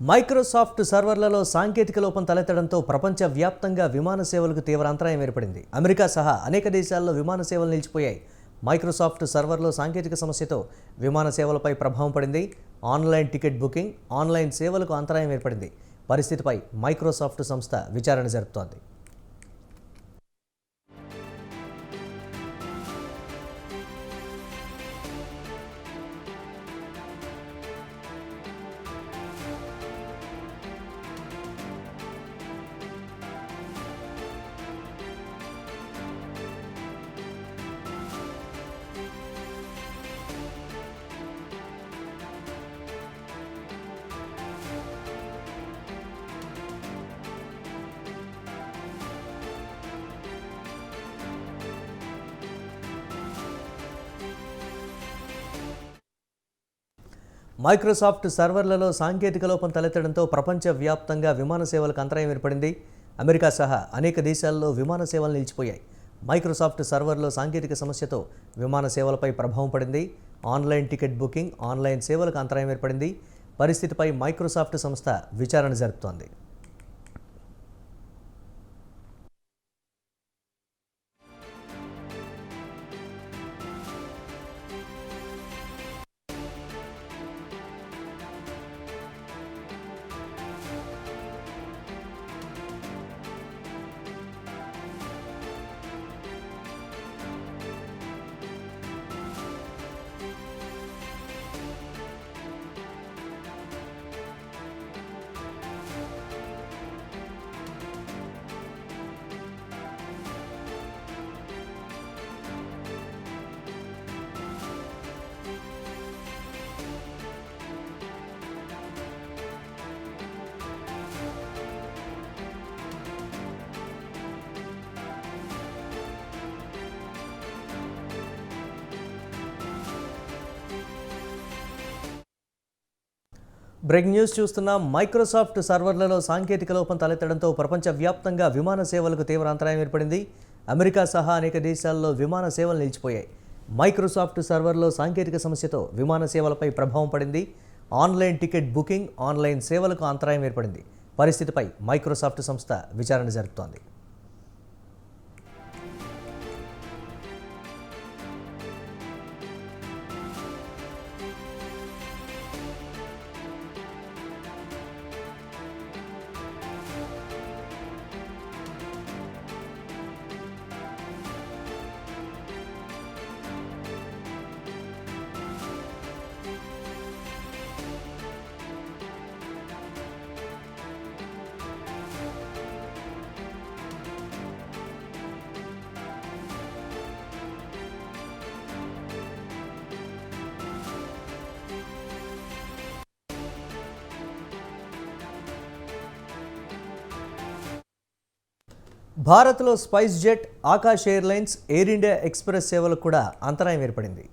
Microsoft సర్వర్లలో సాంకేతిక లోపం తలెత్తడంతో ప్రపంచవ్యాప్తంగా విమాన సేవలకు తీవ్ర అంతరాయం ఏర్పడింది. అమెరికా సహా అనేక దేశాల్లో విమాన సేవలు నిలిచిపోయాయి. మైక్రోసాఫ్ట్ సర్వర్లో సాంకేతిక సమస్యతో విమాన సేవలపై ప్రభావం పడింది. ఆన్లైన్ టికెట్ బుకింగ్, ఆన్లైన్ సేవలకు అంతరాయం ఏర్పడింది. పరిస్థితిపై మైక్రోసాఫ్ట్ సంస్థ విచారణ జరుపుతోంది. మైక్రోసాఫ్ట్ సర్వర్లలో సాంకేతిక లోపం తలెత్తడంతో ప్రపంచవ్యాప్తంగా విమాన సేవలకు అంతరాయం ఏర్పడింది. అమెరికా సహా అనేక దేశాల్లో విమాన సేవలు నిలిచిపోయాయి. మైక్రోసాఫ్ట్ సర్వర్లో సాంకేతిక సమస్యతో విమాన సేవలపై ప్రభావం పడింది. ఆన్లైన్ టికెట్ బుకింగ్, ఆన్లైన్ సేవలకు అంతరాయం ఏర్పడింది. పరిస్థితిపై మైక్రోసాఫ్ట్ సంస్థ విచారణ జరుపుతోంది. బ్రేకింగ్ న్యూస్ చూస్తున్నాం. మైక్రోసాఫ్ట్ సర్వర్లలో సాంకేతిక లోపం తలెత్తడంతో ప్రపంచవ్యాప్తంగా విమాన సేవలకు తీవ్ర అంతరాయం ఏర్పడింది. అమెరికా సహా అనేక దేశాల్లో విమాన సేవలు నిలిచిపోయాయి. మైక్రోసాఫ్ట్ సర్వర్లో సాంకేతిక సమస్యతో విమాన సేవలపై ప్రభావం పడింది. ఆన్లైన్ టికెట్ బుకింగ్, ఆన్లైన్ సేవలకు అంతరాయం ఏర్పడింది. పరిస్థితిపై మైక్రోసాఫ్ట్ సంస్థ విచారణ జరుపుతోంది. భారత్లో spice jet, Akash airlines, air India express సేవలకు కూడా అంతరాయం ఏర్పడింది.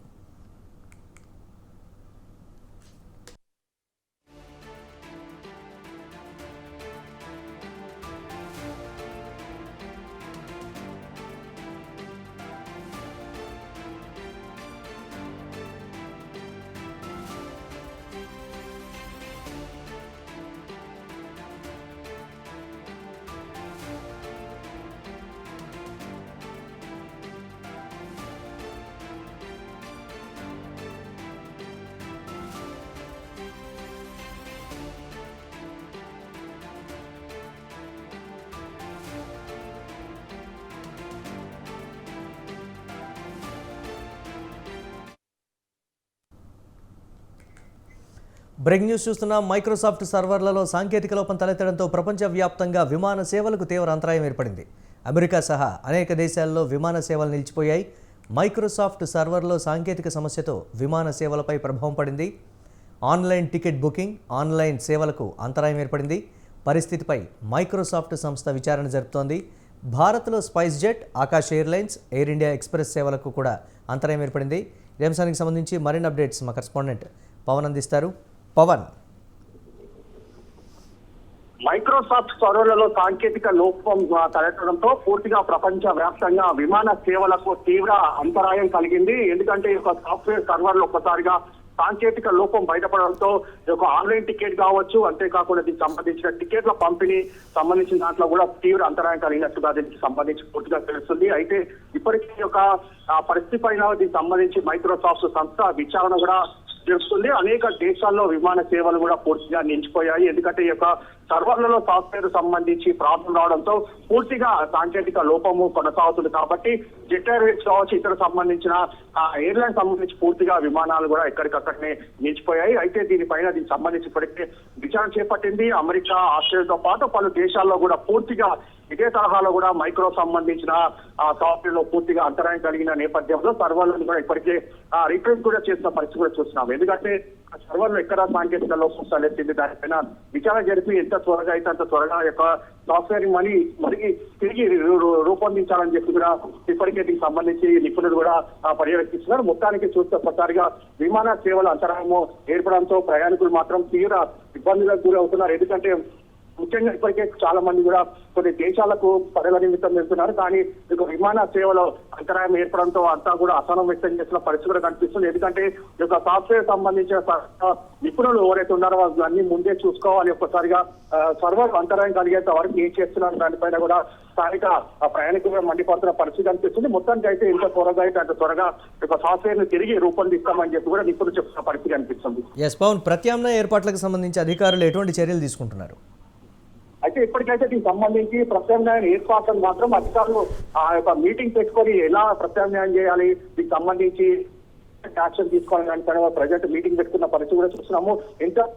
బ్రేకింగ్ న్యూస్ చూస్తున్నాం. మైక్రోసాఫ్ట్ సర్వర్లలో సాంకేతిక లోపం తలెత్తడంతో ప్రపంచవ్యాప్తంగా విమాన సేవలకు తీవ్ర అంతరాయం ఏర్పడింది. అమెరికా సహా అనేక దేశాల్లో విమాన సేవలు నిలిచిపోయాయి. మైక్రోసాఫ్ట్ సర్వర్లో సాంకేతిక సమస్యతో విమాన సేవలపై ప్రభావం పడింది. ఆన్లైన్ టికెట్ బుకింగ్, ఆన్లైన్ సేవలకు అంతరాయం ఏర్పడింది. పరిస్థితిపై మైక్రోసాఫ్ట్ సంస్థ విచారణ జరుపుతోంది. భారత్లో spice jet, Akash airlines, air India express సేవలకు కూడా అంతరాయం ఏర్పడింది. ఈ అంశానికి సంబంధించి మరిన్ని అప్డేట్స్ మా కరెస్పాండెంట్ పవన్ అందిస్తారు. పవన్, మైక్రోసాఫ్ట్ సర్వర్లలో సాంకేతిక లోపం తలెత్తడంతో పూర్తిగా ప్రపంచ వ్యాప్తంగా విమాన సేవలకు తీవ్ర అంతరాయం కలిగింది. ఎందుకంటే ఈ సాఫ్ట్వేర్ సర్వర్లు ఒక్కసారిగా సాంకేతిక లోపం బయటపడడంతో ఒక ఆన్లైన్ టికెట్ కావచ్చు, అంతేకాకుండా దీనికి సంబంధించిన టికెట్ల పంపిణీ సంబంధించిన దాంట్లో కూడా తీవ్ర అంతరాయం కలిగినట్టుగా దీనికి సంబంధించి పూర్తిగా తెలుస్తుంది. అయితే ఇప్పటికీ ఒక పరిస్థితి పైన దీనికి సంబంధించి మైక్రోసాఫ్ట్ సంస్థ విచారణ కూడా జరుగుతుంది. అనేక దేశాల్లో విమాన సేవలు కూడా పూర్తిగా నిలిచిపోయాయి. ఎందుకంటే ఈ యొక్క సర్వర్లలో సాఫ్ట్వేర్ సంబంధించి ప్రాబ్లం రావడంతో పూర్తిగా సాంకేతిక లోపము కొనసాగుతుంది. కాబట్టి జెట్ ఎయిర్వేస్ కావచ్చు, ఇతర సంబంధించిన ఎయిర్లైన్ సంబంధించి పూర్తిగా విమానాలు కూడా ఎక్కడికక్కడనే నిలిచిపోయాయి. అయితే దీనికి సంబంధించి ఇప్పటికే విచారణ చేపట్టింది. అమెరికా, ఆస్ట్రేలియాతో పాటు పలు దేశాల్లో కూడా పూర్తిగా ఇదే తరహాలో కూడా మైక్రో సంబంధించిన సాఫ్ట్వేర్ లో పూర్తిగా అంతరాయం కలిగిన నేపథ్యంలో సర్వర్లను కూడా ఇప్పటికే రిప్లేస్ కూడా చేసిన పరిస్థితి కూడా చూస్తున్నాం. ఎందుకంటే ఆ సర్వర్లు ఎక్కడ సాంకేతిక లోపం తలెత్తింది, దానిపైన విచారణ జరిపి ఎంత త్వరగా అయితే అంత త్వరగా యొక్క సాఫ్ట్వేర్ మరి తిరిగి రూపొందించాలని చెప్పి కూడా ఇప్పటికే దీనికి సంబంధించి నిపుణులు కూడా పర్యవేక్షిస్తున్నారు. మొత్తానికి చూస్తే ఒక్కసారిగా విమాన సేవల అంతరాయము ఏర్పడంతో ప్రయాణికులు మాత్రం తీవ్ర ఇబ్బందులకు గురవుతున్నారు. ఎందుకంటే ముఖ్యంగా ఇప్పటికే చాలా మంది కూడా కొన్ని దేశాలకు పనుల నిమిత్తం వెళ్తున్నారు. కానీ ఇక విమాన సేవలో అంతరాయం ఏర్పడంతో అంతా కూడా అసహనం వ్యక్తం చేసిన పరిస్థితి కూడా కనిపిస్తుంది. ఎందుకంటే ఈ యొక్క సాఫ్ట్వేర్ సంబంధించిన నిపుణులు ఎవరైతే ఉన్నారో వాళ్ళు అన్ని ముందే చూసుకోవాలి. ఒక్కసారిగా సర్వర్ అంతరాయం కలిగేంత వరకు ఏం చేస్తున్నారు దానిపైన కూడా స్థానిక ప్రయాణికులు మండిపడుతున్న పరిస్థితి కనిపిస్తుంది. మొత్తానికి అయితే ఎంత త్వరగా అయితే అంత త్వరగా ఒక సాఫ్ట్వేర్ ని తిరిగి రూపొందిస్తామని చెప్పి కూడా నిపుణులు చెప్తున్న పరిస్థితి కనిపిస్తుంది. పవన్, ప్రత్యామ్నాయ ఏర్పాట్లకు సంబంధించి అధికారులు ఎటువంటి చర్యలు తీసుకుంటున్నారు? అయితే ఇప్పటికైతే దీనికి సంబంధించి ప్రత్యామ్నాయం ఏర్పాట్లను మాత్రం అధికారులు ఆ యొక్క మీటింగ్ పెట్టుకొని ఎలా ప్రత్యామ్నాయం చేయాలి, దీనికి సంబంధించి యాక్షన్ తీసుకోవాలని దానిపైన ప్రజెంట్ మీటింగ్ పెట్టుకున్న పరిస్థితి కూడా చూస్తున్నాము. ఎంత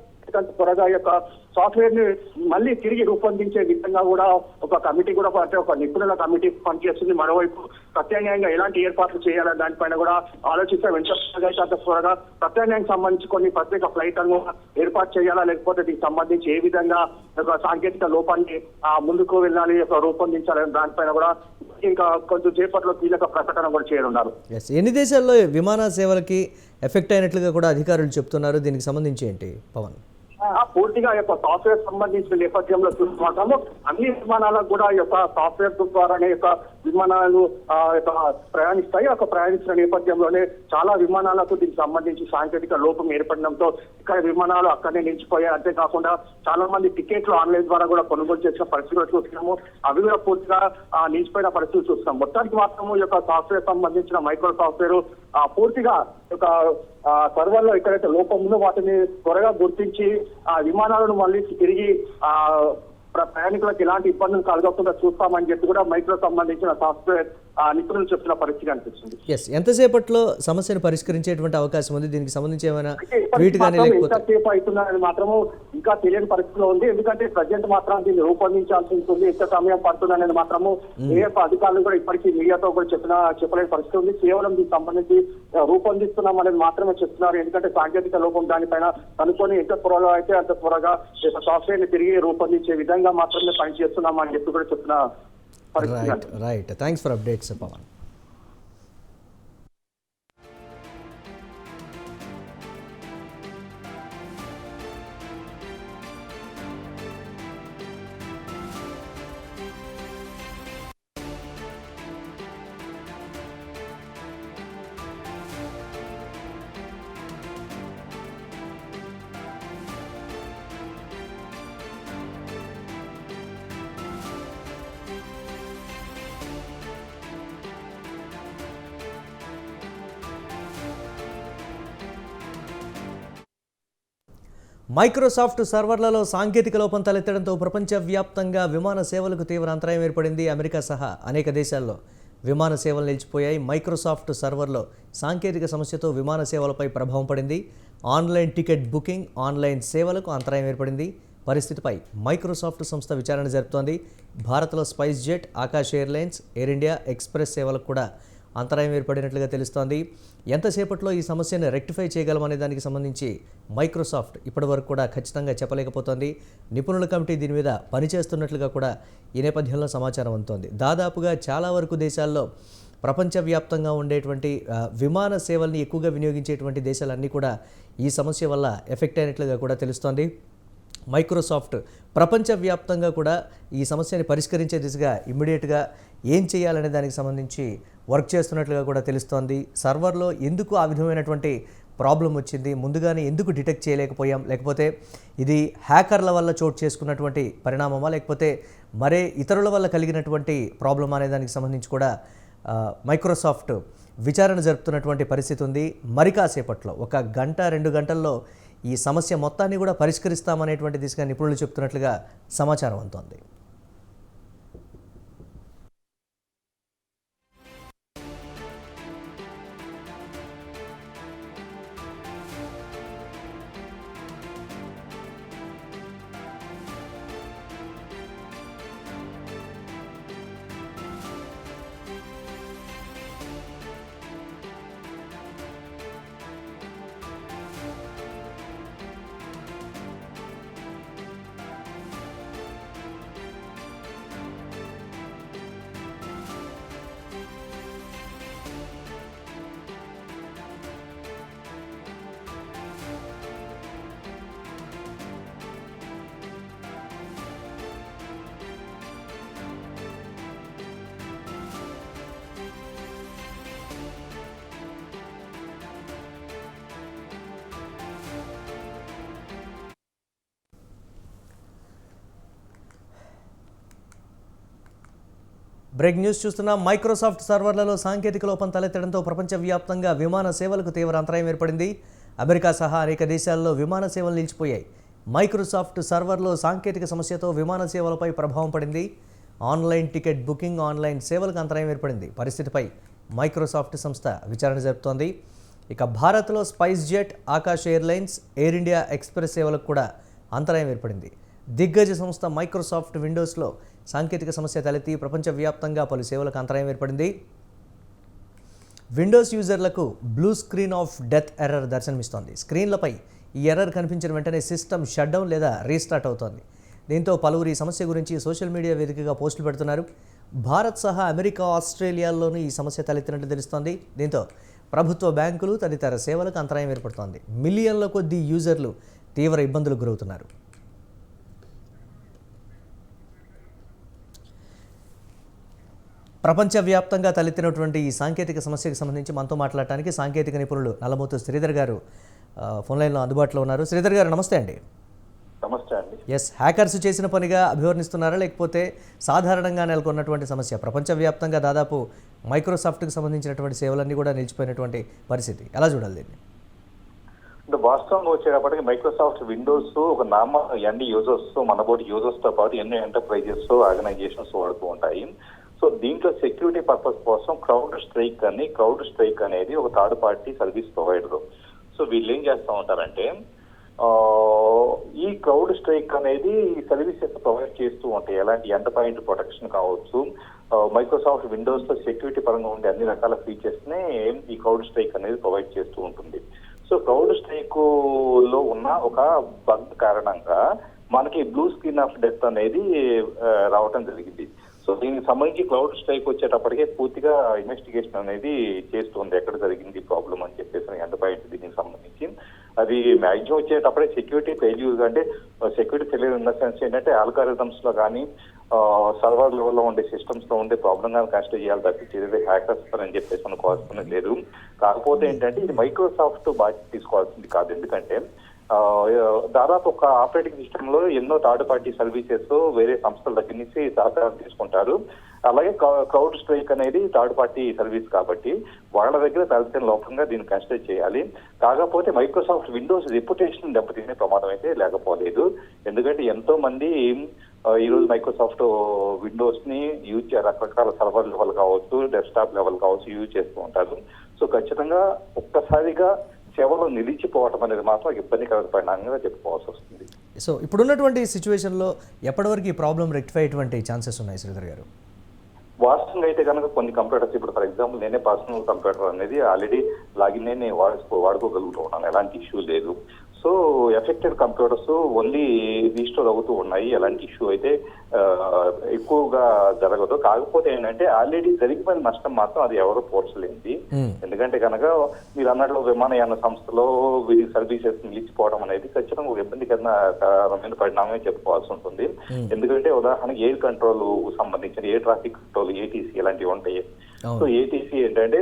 త్వరగా యొక్క సాఫ్ట్వేర్ ని మళ్ళీ తిరిగి రూపొందించే విధంగా కూడా ఒక కమిటీ కూడా అంటే ఒక నిపుణుల కమిటీ పనిచేస్తుంది. మరోవైపు ప్రత్యామ్నాయంగా ఎలాంటి ఏర్పాట్లు చేయాలని దానిపైన కూడా ఆలోచిస్తే ఎంత త్వరగా అయితే అంత త్వరగా ప్రత్యామ్నాయానికి సంబంధించి కొన్ని ప్రత్యేక ఫ్లైట్లను ఏర్పాటు చేయాలా, లేకపోతే దీనికి సంబంధించి ఏ విధంగా ఒక సాంకేతిక లోపాన్ని ముందుకు వెళ్ళాలి, రూపొందించాలని దానిపైన కూడా ఇంకా కొంచెం సేపట్లో కీలక ప్రకటన కూడా చేయనున్నారు. ఎన్ని దేశాల్లో విమాన సేవలకి ఎఫెక్ట్ అయినట్లుగా కూడా అధికారులు చెప్తున్నారు. దీనికి సంబంధించి ఏంటి పవన్? పూర్తిగా యొక్క సాఫ్ట్వేర్ సంబంధించిన నేపథ్యంలో చూసుకుంటాము. అన్ని విమానాలకు కూడా ఈ యొక్క సాఫ్ట్వేర్ ద్వారానే యొక్క విమానాలు ప్రయాణిస్తాయి. ఒక ప్రయాణించిన నేపథ్యంలోనే చాలా విమానాలకు దీనికి సంబంధించి సాంకేతిక లోపం ఏర్పడడంతో ఇక్కడ విమానాలు అక్కడనే నిలిచిపోయాయి. అంతేకాకుండా చాలా మంది టికెట్లు ఆన్లైన్ ద్వారా కూడా కొనుగోలు చేసిన పరిస్థితులు చూస్తున్నాము. అవి కూడా పూర్తిగా నిలిచిపోయిన పరిస్థితులు చూస్తున్నాం. మొత్తానికి మాత్రము ఈ యొక్క సాఫ్ట్వేర్ సంబంధించిన మైక్రో సాఫ్ట్వేర్ పూర్తిగా ఒక సర్వర్ లో ఎక్కడైతే లోపం ఉందో వాటిని త్వరగా గుర్తించి ఆ విమానాలను మళ్ళీ తిరిగి ప్రయాణికులకు ఎలాంటి ఇబ్బందులు కలగకుండా చూస్తామని చెప్పి కూడా మైక్రో సంబంధించిన సాఫ్ట్వేర్ నిపుణులు చెప్తున్న పరిస్థితి అనిపిస్తుంది. ఎంతసేపట్లో సమస్యను పరిష్కరించేటువంటి అవకాశం ఉంది? దీనికి సంబంధించి ఏమైనా ట్వీట్ కానీ లేకపోతే ఎంతసేపు అవుతుందని మాత్రము ఇంకా తెలియని పరిస్థితిలో ఉంది. ఎందుకంటే ప్రజెంట్ మాత్రం దీన్ని రూపొందించాల్సి ఉంటుంది. ఎంత సమయం పడుతుందనేది మాత్రము ఏ అధికారులు కూడా ఇప్పటికీ మీడియాతో కూడా చెప్పలేని పరిస్థితి ఉంది. కేవలం దీనికి సంబంధించి రూపొందిస్తున్నాం అనేది మాత్రమే చెప్తున్నారు. ఎందుకంటే సాంకేతిక లోపం దానిపైన కనుక్కొని ఎంత త్వరలో అయితే అంత త్వరగా సాఫ్ట్వేర్ ని తిరిగి రూపొందించే విధంగా మాత్రమే పనిచేస్తున్నాం అని చెప్పి కూడా చెప్తున్న పరిస్థితి. Right. Thanks for updates Pavan. Microsoft సర్వర్లలో సాంకేతిక లోపం తలెత్తడంతో ప్రపంచవ్యాప్తంగా విమాన సేవలకు తీవ్ర అంతరాయం ఏర్పడింది. అమెరికా సహా అనేక దేశాల్లో విమాన సేవలు నిలిచిపోయాయి. మైక్రోసాఫ్ట్ సర్వర్లో సాంకేతిక సమస్యతో విమాన సేవలపై ప్రభావం పడింది. ఆన్లైన్ టికెట్ బుకింగ్, ఆన్లైన్ సేవలకు అంతరాయం ఏర్పడింది. పరిస్థితిపై మైక్రోసాఫ్ట్ సంస్థ విచారణ జరుపుతోంది. భారత్లో spice jet, Akash airlines, air India, express సేవలకు కూడా అంతరాయం ఏర్పడినట్లుగా తెలుస్తోంది. ఎంతసేపట్లో ఈ సమస్యను రెక్టిఫై చేయగలమనే దానికి సంబంధించి మైక్రోసాఫ్ట్ ఇప్పటివరకు కూడా ఖచ్చితంగా చెప్పలేకపోతోంది. నిపుణుల కమిటీ దీని మీద పనిచేస్తున్నట్లుగా కూడా ఈ నేపథ్యంలో సమాచారం అందుతోంది. దాదాపుగా చాలా వరకు దేశాల్లో ప్రపంచవ్యాప్తంగా ఉండేటువంటి విమాన సేవల్ని ఎక్కువగా వినియోగించేటువంటి దేశాలన్నీ కూడా ఈ సమస్య వల్ల ఎఫెక్ట్ అయినట్లుగా కూడా తెలుస్తోంది. మైక్రోసాఫ్ట్ ప్రపంచవ్యాప్తంగా కూడా ఈ సమస్యని పరిష్కరించే దిశగా ఇమ్మీడియట్గా ఏం చేయాలనే దానికి సంబంధించి వర్క్ చేస్తున్నట్లుగా కూడా తెలుస్తోంది. సర్వర్లో ఎందుకు ఆ విధమైనటువంటి ప్రాబ్లం వచ్చింది, ముందుగానే ఎందుకు డిటెక్ట్ చేయలేకపోయాం, లేకపోతే ఇది హ్యాకర్ల వల్ల చోటు చేసుకున్నటువంటి పరిణామమా, లేకపోతే మరే ఇతరుల వల్ల కలిగినటువంటి ప్రాబ్లమ్ అనే దానికి సంబంధించి కూడా మైక్రోసాఫ్ట్ విచారణ జరుపుతున్నటువంటి పరిస్థితి ఉంది. మరి కాసేపట్లో 1 గంట 2 గంటల్లో ఈ సమస్య మొత్తాన్ని కూడా పరిష్కరిస్తామనేటువంటి దిశగా నిపుణులు చెప్తున్నట్లుగా సమాచారం అందుతోంది. బ్రేక్ న్యూస్ చూస్తున్న మైక్రోసాఫ్ట్ సర్వర్లలో సాంకేతిక లోపం తలెత్తడంతో ప్రపంచవ్యాప్తంగా విమాన సేవలకు తీవ్ర అంతరాయం ఏర్పడింది. అమెరికా సహా అనేక దేశాల్లో విమాన సేవలు నిలిచిపోయాయి. మైక్రోసాఫ్ట్ సర్వర్లో సాంకేతిక సమస్యతో విమాన సేవలపై ప్రభావం పడింది. ఆన్లైన్ టికెట్ బుకింగ్, ఆన్లైన్ సేవలకు అంతరాయం ఏర్పడింది. పరిస్థితిపై మైక్రోసాఫ్ట్ సంస్థ విచారణ జరుపుతోంది. ఇక భారత్లో spice jet, Akash airlines, air India express సేవలకు కూడా అంతరాయం ఏర్పడింది. దిగ్గజ సంస్థ మైక్రోసాఫ్ట్ విండోస్లో సాంకేతిక సమస్య తలెత్తి ప్రపంచవ్యాప్తంగా పలు సేవలకు అంతరాయం ఏర్పడింది. విండోస్ యూజర్లకు blue screen of death error దర్శనమిస్తోంది. స్క్రీన్లపై ఈ ఎర్రర్ కనిపించిన వెంటనే సిస్టమ్ షట్డౌన్ లేదా రీస్టార్ట్ అవుతోంది. దీంతో పలువురు ఈ సమస్య గురించి సోషల్ మీడియా వేదికగా పోస్టులు పెడుతున్నారు. భారత్ సహా అమెరికా, ఆస్ట్రేలియాల్లోనూ ఈ సమస్య తలెత్తినట్లు తెలుస్తోంది. దీంతో ప్రభుత్వ బ్యాంకులు తదితర సేవలకు అంతరాయం ఏర్పడుతోంది. మిలియన్ల కొద్దీ యూజర్లు తీవ్ర ఇబ్బందులకు గురవుతున్నారు. ప్రపంచవ్యాప్తంగా తలెత్తినటువంటి ఈ సాంకేతిక సమస్యకు సంబంధించి మనతో మాట్లాడటానికి సాంకేతిక నిపుణులు నల్లమోతు శ్రీధర్ గారు ఫోన్ లైన్లో అందుబాటులో ఉన్నారు. శ్రీధర్ గారు నమస్తే అండి. నమస్తే అండి. ఎస్, హ్యాకర్స్ చేసిన పనిగా అభివర్ణిస్తున్నారా, లేకపోతే సాధారణంగా నెలకొన్నటువంటి సమస్య? ప్రపంచవ్యాప్తంగా దాదాపు మైక్రోసాఫ్ట్కి సంబంధించినటువంటి సేవలన్నీ కూడా నిలిచిపోయినటువంటి పరిస్థితి, ఎలా చూడాలి దీన్ని? అంటే వాస్తవంగా వచ్చేటప్పటికి మైక్రోసాఫ్ట్ విండోస్ ఒక అన్ని యూజర్స్, మనబోటి యూజర్స్ తో పాటు ఎన్నో ఎంటర్ప్రైజెస్, ఆర్గనైజేషన్స్ వాడుతూ ఉంటాయి. సో దీంట్లో సెక్యూరిటీ పర్పస్ కోసం క్రౌడ్ స్ట్రైక్ అనేది ఒక third party service provider. So వీళ్ళు ఏం చేస్తూ ఉంటారంటే ఈ క్రౌడ్ స్ట్రైక్ అనేది సర్వీసెస్ ప్రొవైడ్ చేస్తూ ఉంటాయి. ఎలాంటి ఎంటర్ పాయింట్ ప్రొటెక్షన్ కావచ్చు, మైక్రోసాఫ్ట్ విండోస్ లో సెక్యూరిటీ పరంగా ఉండే అన్ని రకాల ఫీచర్స్ ని ఈ క్రౌడ్ స్ట్రైక్ అనేది ప్రొవైడ్ చేస్తూ ఉంటుంది. సో క్రౌడ్ స్ట్రైక్ లో ఉన్న ఒక బగ్ కారణంగా మనకి బ్లూ స్క్రీన్ ఆఫ్ డెత్ అనేది రావటం జరిగింది. సో దీనికి సంబంధించి క్లౌడ్ స్ట్రైక్ వచ్చేటప్పటికే పూర్తిగా ఇన్వెస్టిగేషన్ అనేది చేస్తుంది, ఎక్కడ జరిగింది ప్రాబ్లం అని చెప్పేసి ఎంటర్ప్రైజ్ దీనికి సంబంధించి. అది మ్యాక్సిమం వచ్చేటప్పుడే సెక్యూరిటీ ఫెయిల్యూర్, అంటే security failure in the sense ఏంటంటే ఆల్గారిథమ్స్ లో కానీ సర్వర్ లెవెల్లో ఉండే సిస్టమ్స్ లో ఉండే ప్రాబ్లం కానీ కన్సిడర్ చేయాలి తప్పించేది హ్యాకర్స్ అని చెప్పేసి అనుకోవాల్సింది లేదు. కాకపోతే ఏంటంటే ఇది మైక్రోసాఫ్ట్ బాధ్యత తీసుకోవాల్సింది కాదు. ఎందుకంటే దాదాపు ఒక ఆపరేటింగ్ సిస్టమ్ లో ఎన్నో థర్డ్ పార్టీ సర్వీసెస్ వేరే సంస్థల దగ్గర నుంచి సహకారం తీసుకుంటారు. అలాగే క్రౌడ్ స్ట్రైక్ అనేది థర్డ్ పార్టీ సర్వీస్ కాబట్టి వాళ్ళ దగ్గర తలసిన లోపంగా దీన్ని కన్సిడర్ చేయాలి. కాకపోతే మైక్రోసాఫ్ట్ విండోస్ రెప్యుటేషన్ దెబ్బతినే ప్రమాదం అయితే లేకపోలేదు. ఎందుకంటే ఎంతో మంది ఈ రోజు మైక్రోసాఫ్ట్ విండోస్ ని యూజ్ రకరకాల సర్వర్ లెవెల్ కావచ్చు, డెస్క్టాప్ లెవెల్ కావచ్చు యూజ్ చేస్తూ ఉంటారు. సో ఖచ్చితంగా ఒక్కసారిగా సేవలు నిలిచిపోవటం అనేది మాత్రం ఇబ్బందికర పరిణామంగా చెప్పుకోవాల్సి వస్తుంది. సో ఇప్పుడున్నటువంటి సిచ్యువేషన్లో ఎప్పటివరకు ఈ ప్రాబ్లం రెక్టిఫై అయ్యేటువంటి ఛాన్సెస్ ఉన్నాయి శ్రీధర్ గారు? వాస్తవంగా అయితే కనుక కొన్ని కంప్యూటర్స్, ఇప్పుడు ఫర్ ఎగ్జాంపుల్ నేనే పర్సనల్ కంప్యూటర్ అనేది ఆల్రెడీ లాగిన్ నేను వాడుకోగలుగుతూ ఉన్నాను, ఎలాంటి ఇష్యూ లేదు. So affected computers only restore అవుతూ ఉన్నాయి, ఎలాంటి ఇష్యూ అయితే ఎక్కువగా జరగదు. కాకపోతే ఏంటంటే ఆల్రెడీ జరిగిపోయిన నష్టం మాత్రం అది ఎవరో పోర్చలేంది. ఎందుకంటే కనుక మీరు అన్నట్లు విమానయాన సంస్థలో వీటి సర్వీసెస్ నిలిచిపోవడం అనేది ఖచ్చితంగా ఒక ఇబ్బందికరమైన పరిణామమే చెప్పుకోవాల్సి ఉంటుంది. ఎందుకంటే ఉదాహరణకి ఎయిర్ కంట్రోల్ సంబంధించిన ఎయిర్ ట్రాఫిక్ కంట్రోల్, ఏటీసీ ఇలాంటివి ఉంటాయి. సో ఏటీసీ ఏంటంటే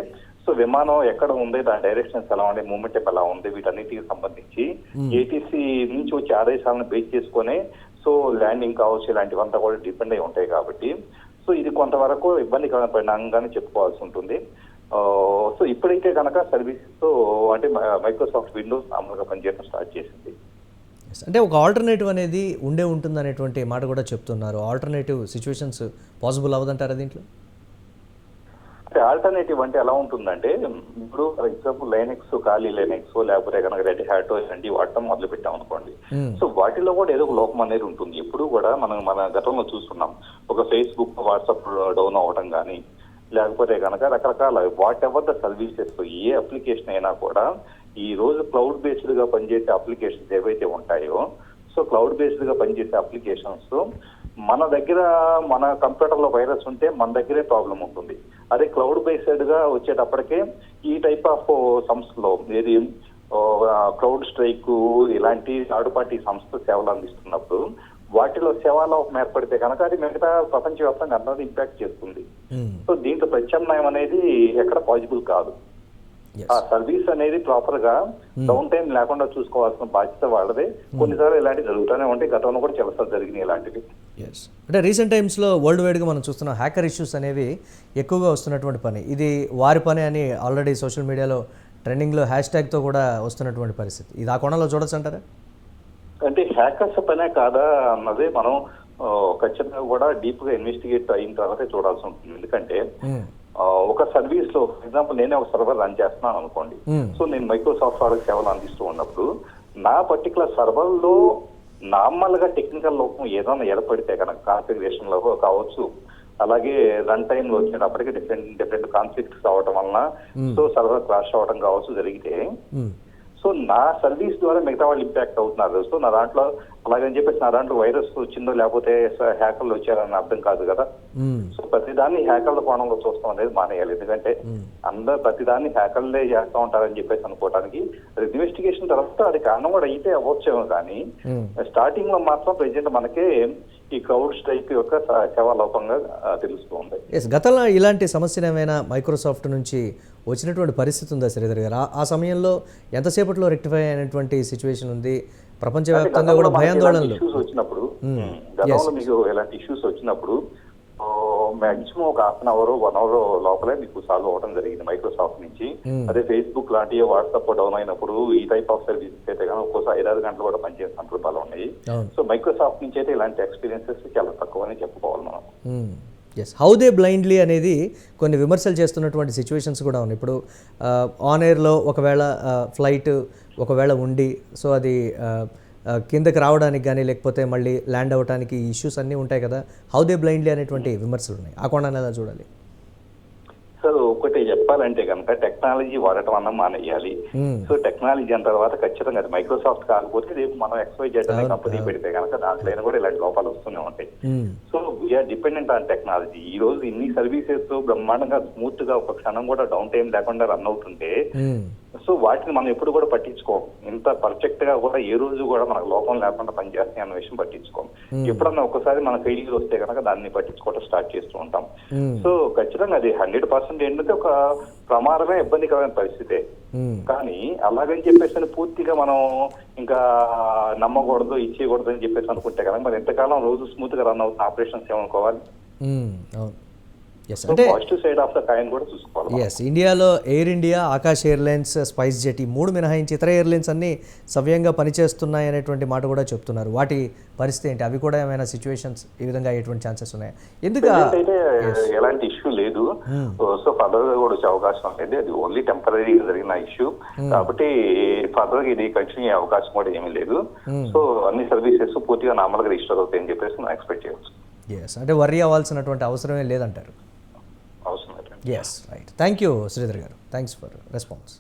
సో విమానం ఎక్కడ ఉంది, దాని డైరెక్షన్స్ ఎలా ఉంది, మూమెంట్ ఎలా ఉంది, వీటన్నిటికి సంబంధించి ఏటీసీ నుంచి వచ్చే ఆదేశాలను బేస్ చేసుకునే సో ల్యాండింగ్ కావచ్చు ఇలాంటివంతా కూడా డిపెండ్ అయి ఉంటాయి కాబట్టి సో ఇది కొంతవరకు ఇబ్బందికరమైన పరిణామంగానే చెప్పుకోవాల్సి ఉంటుంది. సో ఇప్పుడైతే కనుక సర్వీసెస్ అంటే మైక్రోసాఫ్ట్ విండోస్ అమలుగా పనిచేయడం స్టార్ట్ చేసింది. అంటే ఒక ఆల్టర్నేటివ్ అనేది ఉంటుంది అనేటువంటి మాట కూడా చెప్తున్నారు. ఆల్టర్నేటివ్ సిచ్యువేషన్స్ పాసిబుల్ అవ్వదంటారా దీంట్లో? అంటే ఆల్టర్నేటివ్ అంటే ఎలా ఉంటుందంటే ఇప్పుడు ఫర్ ఎగ్జాంపుల్ లైనెక్స్, ఖాళీ లైనెక్స్ లేకపోతే కనుక రెడ్ హ్యాట్ ఇలాంటివి వాడటం మొదలు పెట్టాం అనుకోండి. సో వాటిలో కూడా ఏదో ఒక లోపం అనేది ఉంటుంది. ఎప్పుడు కూడా మన గతంలో చూస్తున్నాం, ఒక ఫేస్బుక్, వాట్సాప్ డౌన్ అవ్వడం కానీ లేకపోతే కనుక రకరకాల what ever the services A application అయినా కూడా ఈ రోజు క్లౌడ్ బేస్డ్ గా పనిచేసే అప్లికేషన్స్ ఏవైతే ఉంటాయో సో క్లౌడ్ బేస్డ్ గా పనిచేసే అప్లికేషన్స్ మన దగ్గర మన కంప్యూటర్ లో వైరస్ ఉంటే మన దగ్గరే ప్రాబ్లం ఉంటుంది. అదే క్లౌడ్ బేస్డ్ గా వచ్చేటప్పటికే ఈ టైప్ ఆఫ్ సంస్థలో ఏది క్లౌడ్ స్ట్రైక్ ఇలాంటి థర్డ్ పార్టీ సంస్థ సేవలు అందిస్తున్నప్పుడు వాటిలో సేవలోపం ఏర్పడితే కనుక అది మిగతా ప్రపంచవ్యాప్తంగా అందరూ ఇంపాక్ట్ చేస్తుంది. సో దీంట్లో ప్రత్యామ్నాయం అనేది ఎక్కడ పాసిబుల్ కాదు. ఆ సర్వీస్ అనేది ప్రాపర్ గా డౌన్ టైం లేకుండా చూసుకోవాల్సిన బాధ్యత వాళ్ళదే. కొన్నిసార్లు ఇలాంటివి జరుగుతూనే ఉంటాయి, గతంలో కూడా చాలాసార్లు జరిగినాయి ఇలాంటివి. అంటే రీసెంట్ టైమ్స్లో వరల్డ్ వైడ్గా మనం చూస్తున్నాం హ్యాకర్ ఇష్యూస్ అనేవి ఎక్కువగా వస్తున్నటువంటి పని. ఇది వారి పని అని ఆల్రెడీ సోషల్ మీడియాలో ట్రెండింగ్లో హ్యాష్ ట్యాగ్తో కూడా వస్తున్నటువంటి పరిస్థితి. ఇది ఆ కోణంలో చూడొచ్చు అంటారా? అంటే హ్యాకర్స్ పనే కాదా అన్నది మనం ఖచ్చితంగా కూడా డీప్ గా ఇన్వెస్టిగేట్ అయిన తర్వాతే చూడాల్సి ఉంటుంది. ఎందుకంటే ఒక సర్వీస్ లో ఫర్ ఎగ్జాంపుల్ నేనే ఒక సర్వర్ రన్ చేస్తున్నాను అనుకోండి. సో నేను మైక్రోసాఫ్ట్ వాళ్ళకి సేవలు అందిస్తూ ఉన్నప్పుడు నా పర్టికులర్ సర్వర్ లో నార్మల్ గా టెక్నికల్ లోపం ఏదైనా ఏర్పడితే కనుక కాన్ఫిగరేషన్ లో కావచ్చు, అలాగే రన్ టైమ్ లో వచ్చేటప్పటికి డిఫరెంట్ కాన్ఫ్లిక్ట్స్ అవడం వలన సో సర్వర్ క్రాష్ అవడం కావచ్చు జరిగితే సో నా సర్వీస్ ద్వారా మిగతా వాళ్ళు ఇంపాక్ట్ అవుతున్నారు. సో నా దాంట్లో అలాగని చెప్పేసి నా దాంట్లో వైరస్ వచ్చిందో లేకపోతే హ్యాకర్లు వచ్చారని అర్థం కాదు కదా. సో ప్రతిదాన్ని హ్యాకర్ల కోణంలో చూస్తాం అనేది మానేయాలి. ఎందుకంటే అందరు ప్రతిదాన్ని హ్యాకర్లే చేస్తూ ఉంటారని చెప్పేసి అనుకోవడానికి ఇన్వెస్టిగేషన్ తర్వాత అది కారణం కూడా అయితే అవ్వచ్చేమో కానీ స్టార్టింగ్ లో మాత్రం ప్రెజెంట్ మనకే ఈ క్లౌడ్ స్ట్రైక్ యొక్క సేవాలోపంగా తెలుస్తుంది. గతంలో ఇలాంటి సమస్యలు ఏమైనా మైక్రోసాఫ్ట్ నుంచి వచ్చినటువంటి పరిస్థితి ఉందా శ్రీధర్ గారు? ఆ సమయంలో ఎంతసేపట్లో రెక్టిఫై అయినటువంటి సిచ్యువేషన్ ఉంది? ప్రపంచవ్యాప్తంగా కూడా భయాందోళనలు వచ్చినప్పుడు గతంలో మీకు ఎలాంటి ఇష్యూస్ వచ్చినప్పుడు మాక్సిమం ఒక హాఫ్ అన్ అవర్ 1 hour లోపలే మీకు సాల్వ్ అవ్వడం జరిగింది మైక్రోసాఫ్ట్ నుంచి. అదే ఫేస్బుక్ లాంటి వాట్సాప్ డౌన్ అయినప్పుడు ఈ టైప్ ఆఫ్ సర్వీసెస్ అయితే కానీ ఒక్కోసారి 5-6 గంటలు కూడా పనిచేసే సందర్భాలు ఉన్నాయి. సో మైక్రోసాఫ్ట్ నుంచి అయితే ఇలాంటి ఎక్స్పీరియన్సెస్ చాలా తక్కువని చెప్పుకోవాలి మనం. హౌ దే బ్లైండ్లీ అనేది కొన్ని విమర్శలు చేస్తున్నటువంటి సిచ్యువేషన్స్ కూడా ఉన్నాయి. ఇప్పుడు ఆన్ ఎయిర్లో ఒకవేళ ఫ్లైట్ ఒకవేళ ఉండి సో అది కిందకి రావడానికి కానీ లేకపోతే మళ్ళీ ల్యాండ్ అవ్వడానికి ఇష్యూస్ అన్నీ ఉంటాయి కదా. హౌ దే బ్లైండ్లీ అనేటువంటి విమర్శలు ఉన్నాయి. ఆ కోణాన్ని ఎలా చూడాలి? సార్ ఒకటి చెప్పాలంటే కనుక టెక్నాలజీ వాడటం అన్న మానేయాలి. సో టెక్నాలజీ అన్న తర్వాత ఖచ్చితంగా అది మైక్రోసాఫ్ట్ కాకపోతే రేపు మనం XYZ అనే కంపెనీ పెడితే కనుక దాంట్లో కూడా ఇలాంటి లోపాలు వస్తూనే ఉంటాయి. So we are dependent on technology. ఈ రోజు ఇన్ని సర్వీసెస్ బ్రహ్మాండంగా స్మూత్ గా ఒక క్షణం కూడా డౌన్ టైం లేకుండా రన్ అవుతుంటే సో వాటిని మనం ఎప్పుడు కూడా పట్టించుకోం. ఇంత పర్ఫెక్ట్ గా కూడా ఏ రోజు కూడా మనకు లోపం లేకుండా పనిచేస్తాయి అన్న విషయం పట్టించుకోం. ఎప్పుడన్నా ఒకసారి మన ఫెయిల్యూర్ వస్తే కనుక దాన్ని పట్టించుకోవడం స్టార్ట్ చేస్తూ ఉంటాం. సో ఖచ్చితంగా అది 100% ఏంటంటే ఒక ప్రమాదమే, ఇబ్బందికరమైన పరిస్థితే. కానీ అలాగని చెప్పేసి పూర్తిగా మనం ఇంకా నమ్మకూడదు, ఇచ్చేయకూడదు అని చెప్పేసి అనుకుంటే కనుక మరి ఎంతకాలం రోజు స్మూత్ గా రన్ అవుతున్న ఆపరేషన్స్ ఏమనుకోవాలి? అంటే positive side of the coin కూడా చూసుకోవాలి. ఇండియాలో air India, Akash airlines, spice jet ఈ 3 మినహాయించి ఇతర ఎయిర్లైన్స్ అన్ని సవ్యంగా పనిచేస్తున్నాయి అనేటువంటి మాట కూడా చెప్తున్నారు. వాటి పరిస్థితి ఏంటి? అవి కూడా ఏమైనా సిచ్యువేషన్స్ ఈ విధంగా అయ్యేటువంటి ఛాన్సెస్ ఉన్నాయా? ఎందుకు అయితే ఎలాంటి ఇష్యూ లేదు. సో ఫర్దర్ గా కూడా వచ్చే అవకాశం లేదు. అది ఓన్లీ టెంపరీగా జరిగిన ఇష్యూ కాబట్టి ఫర్దర్ గా ఇది కంటిన్యూ అయ్యే అవకాశం కూడా ఏమీ లేదు. సో అన్ని సర్వీసెస్ పూర్తిగా నార్మల్ గా రిజిస్టర్ అవుతాయని చెప్పేసి మనం ఎక్స్పెక్ట్ చేయవచ్చు. అంటే వర్రీ అవ్వాల్సినటువంటి అవసరమే లేదంటారు. అవసరం లేదు. Yes, right. Thank you, Sridhar garu. Thanks for response.